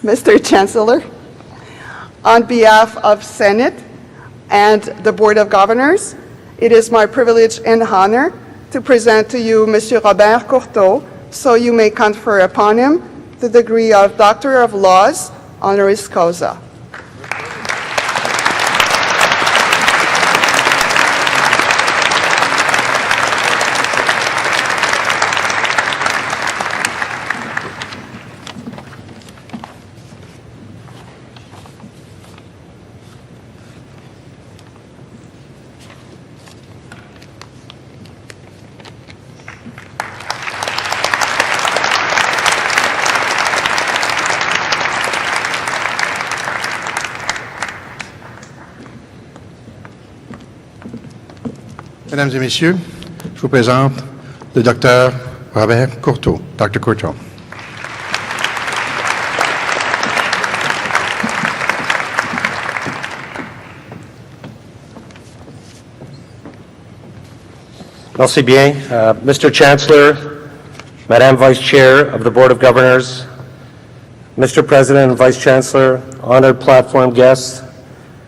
Mr. Chancellor, on behalf of Senate and the Board of Governors, it is my privilege and honor to present to you Monsieur Robert Courteau, so you may confer upon him the degree of Doctor of Laws, honoris causa. Mesdames et messieurs, je vous présente le docteur Robert Courteau, Dr. Courteau. Merci bien. Mr. Chancellor, Madame Vice Chair of the Board of Governors, Mr. President and Vice Chancellor, honored platform guests,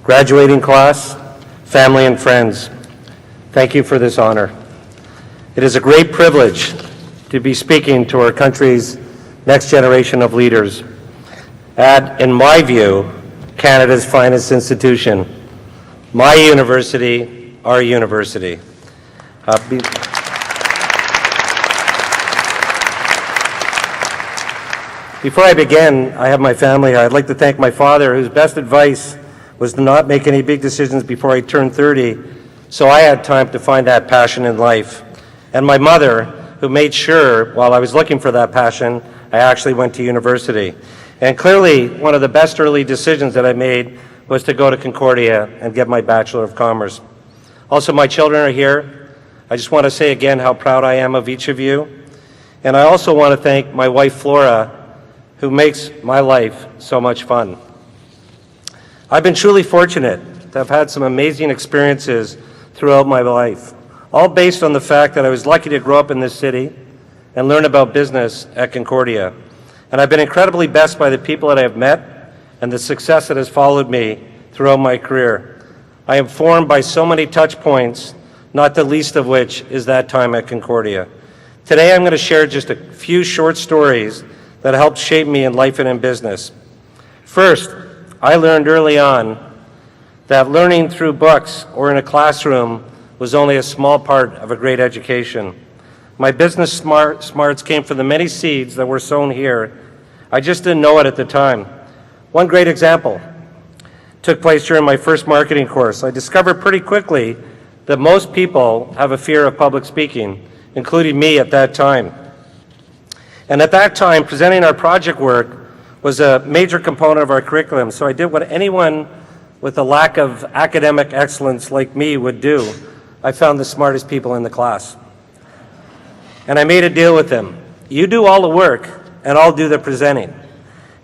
graduating class, family and friends, thank you for this honor. It is a great privilege to be speaking to our country's next generation of leaders at, in my view, Canada's finest institution, my university, our university. Before I begin, I have my family here. I'd like to thank my father, whose best advice was to not make any big decisions before I turned 30, so I had time to find that passion in life. And my mother, who made sure, while I was looking for that passion, I actually went to university. And clearly, one of the best early decisions that I made was to go to Concordia and get my Bachelor of Commerce. Also, my children are here. I just want to say again how proud I am of each of you. And I also want to thank my wife, Flora, who makes my life so much fun. I've been truly fortunate to have had some amazing experiences throughout my life, all based on the fact that I was lucky to grow up in this city and learn about business at Concordia. And I've been incredibly blessed by the people that I have met and the success that has followed me throughout my career. I am formed by so many touch points, not the least of which is that time at Concordia. Today I'm going to share just a few short stories that helped shape me in life and in business. First, I learned early on that learning through books or in a classroom was only a small part of a great education. My business smarts came from the many seeds that were sown here. I just didn't know it at the time. One great example took place during my first marketing course. I discovered pretty quickly that most people have a fear of public speaking, including me at that time. And at that time, presenting our project work was a major component of our curriculum, so I did what anyone with a lack of academic excellence like me would do. I found the smartest people in the class. And I made a deal with them. You do all the work, and I'll do the presenting.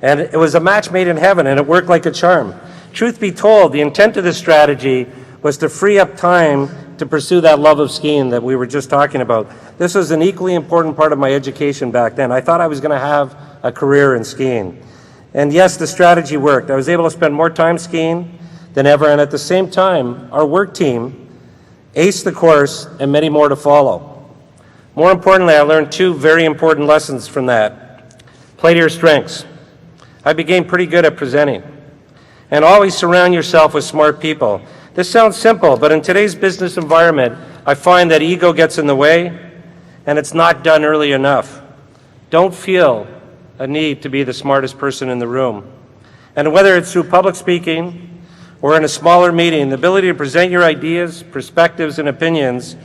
And it was a match made in heaven, and it worked like a charm. Truth be told, the intent of this strategy was to free up time to pursue that love of skiing that we were just talking about. This was an equally important part of my education back then. I thought I was going to have a career in skiing. And yes, the strategy worked. I was able to spend more time skiing than ever, and at the same time, our work team aced the course and many more to follow. More importantly, I learned two very important lessons from that. Play to your strengths. I became pretty good at presenting. And always surround yourself with smart people. This sounds simple, but in today's business environment, I find that ego gets in the way, and it's not done early enough. Don't feel a need to be the smartest person in the room. And whether it's through public speaking or in a smaller meeting, the ability to present your ideas, perspectives, and opinions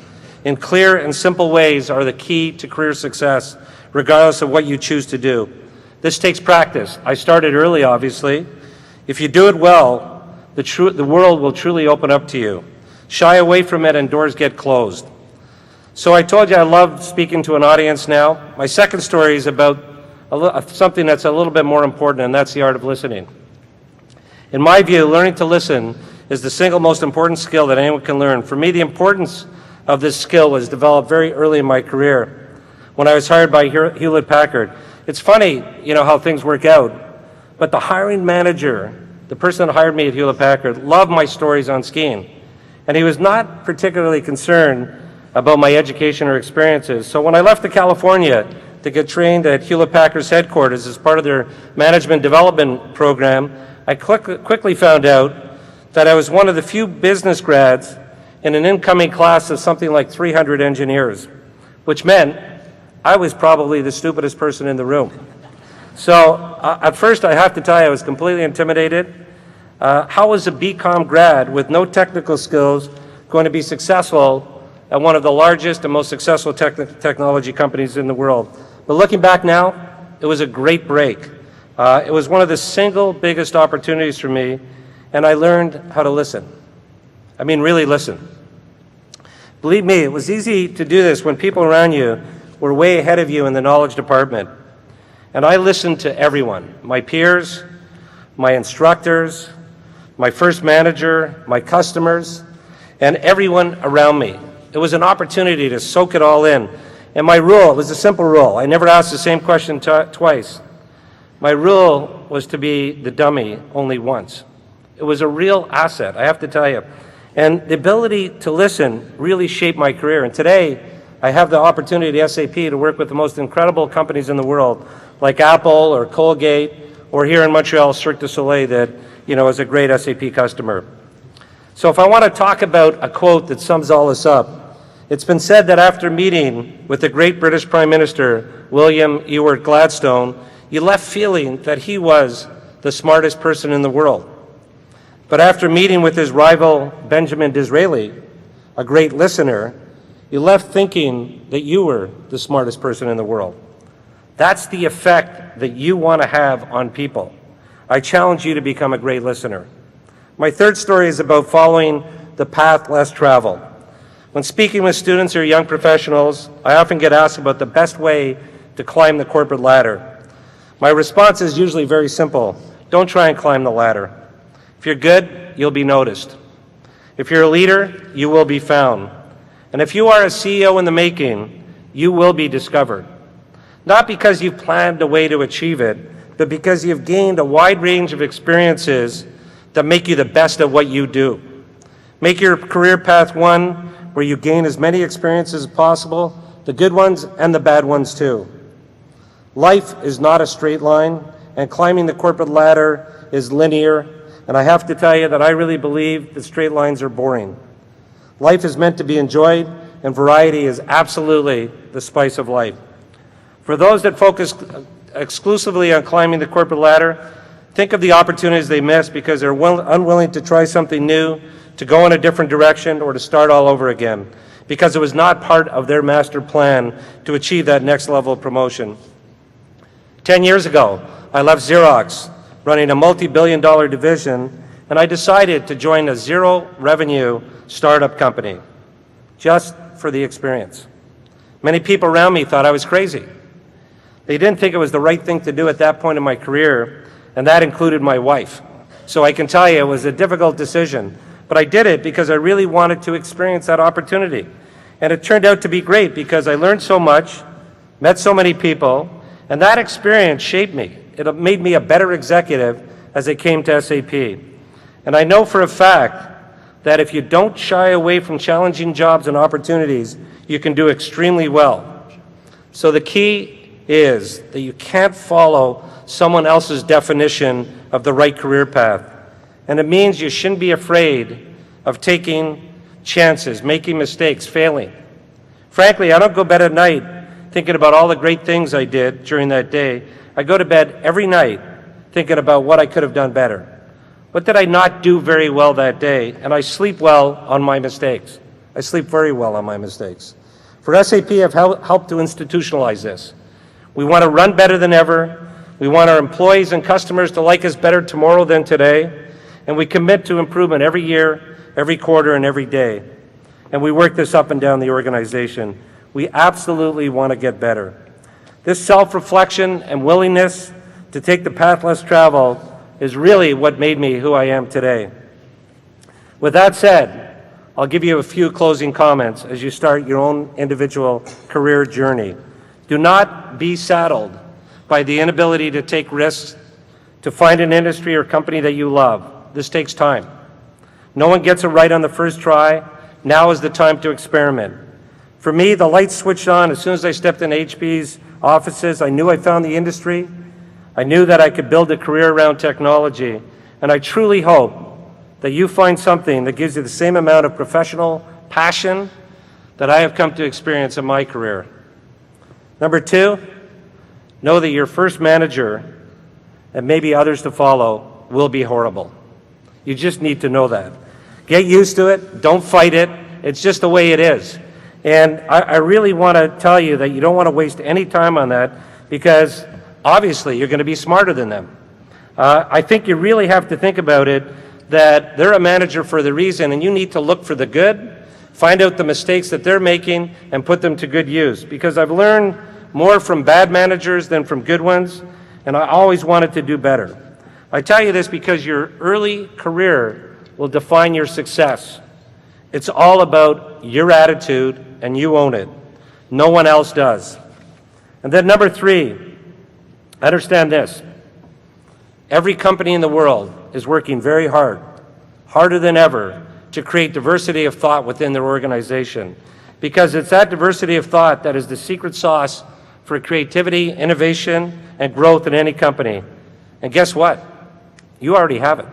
in clear and simple ways are the key to career success, regardless of what you choose to do. This takes practice. I started early, obviously. If you do it well, the world will truly open up to you. Shy away from it and doors get closed. So I told you I love speaking to an audience now. My second story is about something that's a little bit more important, and that's the art of listening. In my view, learning to listen is the single most important skill that anyone can learn. For me, the importance of this skill was developed very early in my career when I was hired by Hewlett-Packard. It's funny, how things work out. But the hiring manager, the person that hired me at Hewlett-Packard, loved my stories on skiing. And he was not particularly concerned about my education or experiences. So when I left to California to get trained at Hewlett-Packard's headquarters as part of their management development program, I quickly found out that I was one of the few business grads in an incoming class of something like 300 engineers, which meant I was probably the stupidest person in the room. So at first, I have to tell you, I was completely intimidated. How was a BCom grad with no technical skills going to be successful at one of the largest and most successful technology companies in the world? But looking back now, it was a great break. It was one of the single biggest opportunities for me, and I learned how to listen. I mean, really listen. Believe me, it was easy to do this when people around you were way ahead of you in the knowledge department. And I listened to everyone, my peers, my instructors, my first manager, my customers, and everyone around me. It was an opportunity to soak it all in. And my rule, it was a simple rule. I never asked the same question twice. My rule was to be the dummy only once. It was a real asset, I have to tell you. And the ability to listen really shaped my career. And today, I have the opportunity at SAP to work with the most incredible companies in the world, like Apple or Colgate, or here in Montreal, Cirque du Soleil, that is a great SAP customer. So if I want to talk about a quote that sums all this up, it's been said that after meeting with the great British Prime Minister, William Ewart Gladstone, you left feeling that he was the smartest person in the world. But after meeting with his rival, Benjamin Disraeli, a great listener, you left thinking that you were the smartest person in the world. That's the effect that you want to have on people. I challenge you to become a great listener. My third story is about following the path less traveled. When speaking with students or young professionals, I often get asked about the best way to climb the corporate ladder. My response is usually very simple. Don't try and climb the ladder. If you're good, you'll be noticed. If you're a leader, you will be found. And if you are a CEO in the making, you will be discovered. Not because you've planned a way to achieve it, but because you've gained a wide range of experiences that make you the best at what you do. Make your career path one where you gain as many experiences as possible, the good ones and the bad ones too. Life is not a straight line, and climbing the corporate ladder is linear, and I have to tell you that I really believe that straight lines are boring. Life is meant to be enjoyed, and variety is absolutely the spice of life. For those that focus exclusively on climbing the corporate ladder, think of the opportunities they miss because they're unwilling to try something new, to go in a different direction, or to start all over again, because it was not part of their master plan to achieve that next level of promotion. 10 years ago, I left Xerox, running a multi-billion-dollar division, and I decided to join a zero-revenue startup company, just for the experience. Many people around me thought I was crazy. They didn't think it was the right thing to do at that point in my career, and that included my wife. So I can tell you it was a difficult decision, but I did it because I really wanted to experience that opportunity. And it turned out to be great because I learned so much, met so many people, and that experience shaped me. It made me a better executive as I came to SAP. And I know for a fact that if you don't shy away from challenging jobs and opportunities, you can do extremely well. So the key is that you can't follow someone else's definition of the right career path. And it means you shouldn't be afraid of taking chances, making mistakes, failing. Frankly, I don't go to bed at night thinking about all the great things I did during that day. I go to bed every night thinking about what I could have done better. What did I not do very well that day? And I sleep well on my mistakes. I sleep very well on my mistakes. For SAP, I've helped to institutionalize this. We want to run better than ever. We want our employees and customers to like us better tomorrow than today. And we commit to improvement every year, every quarter, and every day. And we work this up and down the organization. We absolutely want to get better. This self-reflection and willingness to take the path less traveled is really what made me who I am today. With that said, I'll give you a few closing comments as you start your own individual career journey. Do not be saddled by the inability to take risks, to find an industry or company that you love. This takes time. No one gets it right on the first try. Now is the time to experiment. For me, the lights switched on as soon as I stepped in HP's offices. I knew I found the industry. I knew that I could build a career around technology. And I truly hope that you find something that gives you the same amount of professional passion that I have come to experience in my career. Number two, know that your first manager, and maybe others to follow, will be horrible. You just need to know that. Get used to it. Don't fight it. It's just the way it is. And I really want to tell you that you don't want to waste any time on that, because obviously you're going to be smarter than them. I think you really have to think about it, that they're a manager for the reason, and you need to look for the good, find out the mistakes that they're making, and put them to good use. Because I've learned more from bad managers than from good ones, and I always wanted to do better. I tell you this because your early career will define your success. It's all about your attitude, and you own it. No one else does. And then number three, understand this. Every company in the world is working very hard, harder than ever, to create diversity of thought within their organization. Because it's that diversity of thought that is the secret sauce for creativity, innovation, and growth in any company. And guess what? You already have it.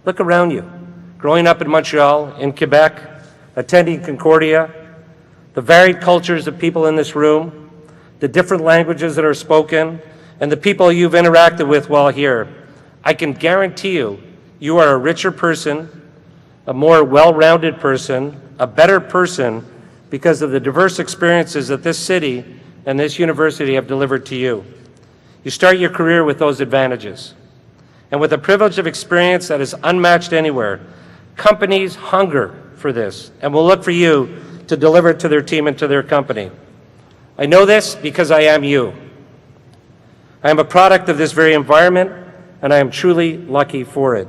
Look around you. Growing up in Montreal, in Quebec, attending Concordia, the varied cultures of people in this room, the different languages that are spoken, and the people you've interacted with while here, I can guarantee you, you are a richer person, a more well-rounded person, a better person, because of the diverse experiences that this city and this university have delivered to you. You start your career with those advantages. And with a privilege of experience that is unmatched anywhere, companies hunger for this and will look for you to deliver it to their team and to their company. I know this because I am you. I am a product of this very environment, and I am truly lucky for it.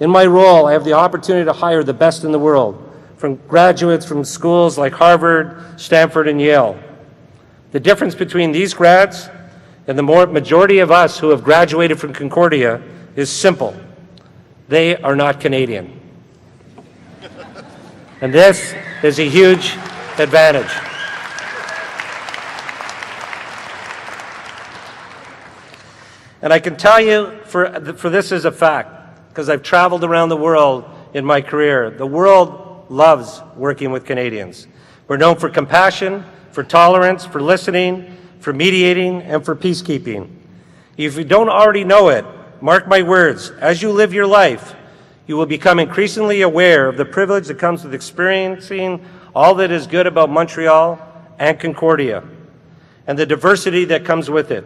In my role, I have the opportunity to hire the best in the world, from graduates from schools like Harvard, Stanford, and Yale. The difference between these grads and the majority of us who have graduated from Concordia is simple. They are not Canadian. And this is a huge advantage. And I can tell you, for this is a fact, because I've traveled around the world in my career. The world loves working with Canadians. We're known for compassion, for tolerance, for listening, for mediating, and for peacekeeping. If you don't already know it, mark my words, as you live your life, you will become increasingly aware of the privilege that comes with experiencing all that is good about Montreal and Concordia, and the diversity that comes with it.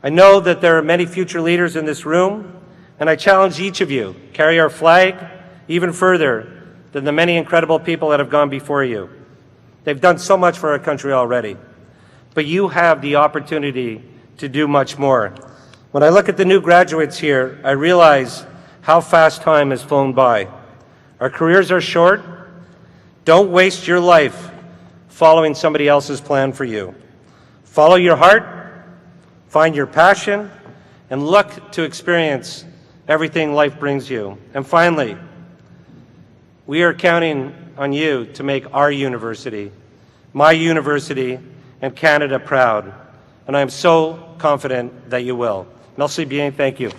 I know that there are many future leaders in this room, and I challenge each of you, carry our flag even further than the many incredible people that have gone before you. They've done so much for our country already, but you have the opportunity to do much more. When I look at the new graduates here, I realize how fast time has flown by. Our careers are short. Don't waste your life following somebody else's plan for you. Follow your heart, find your passion, and look to experience everything life brings you. And finally, we are counting on you to make our university, my university, and Canada proud. And I'm so confident that you will. Merci bien, thank you.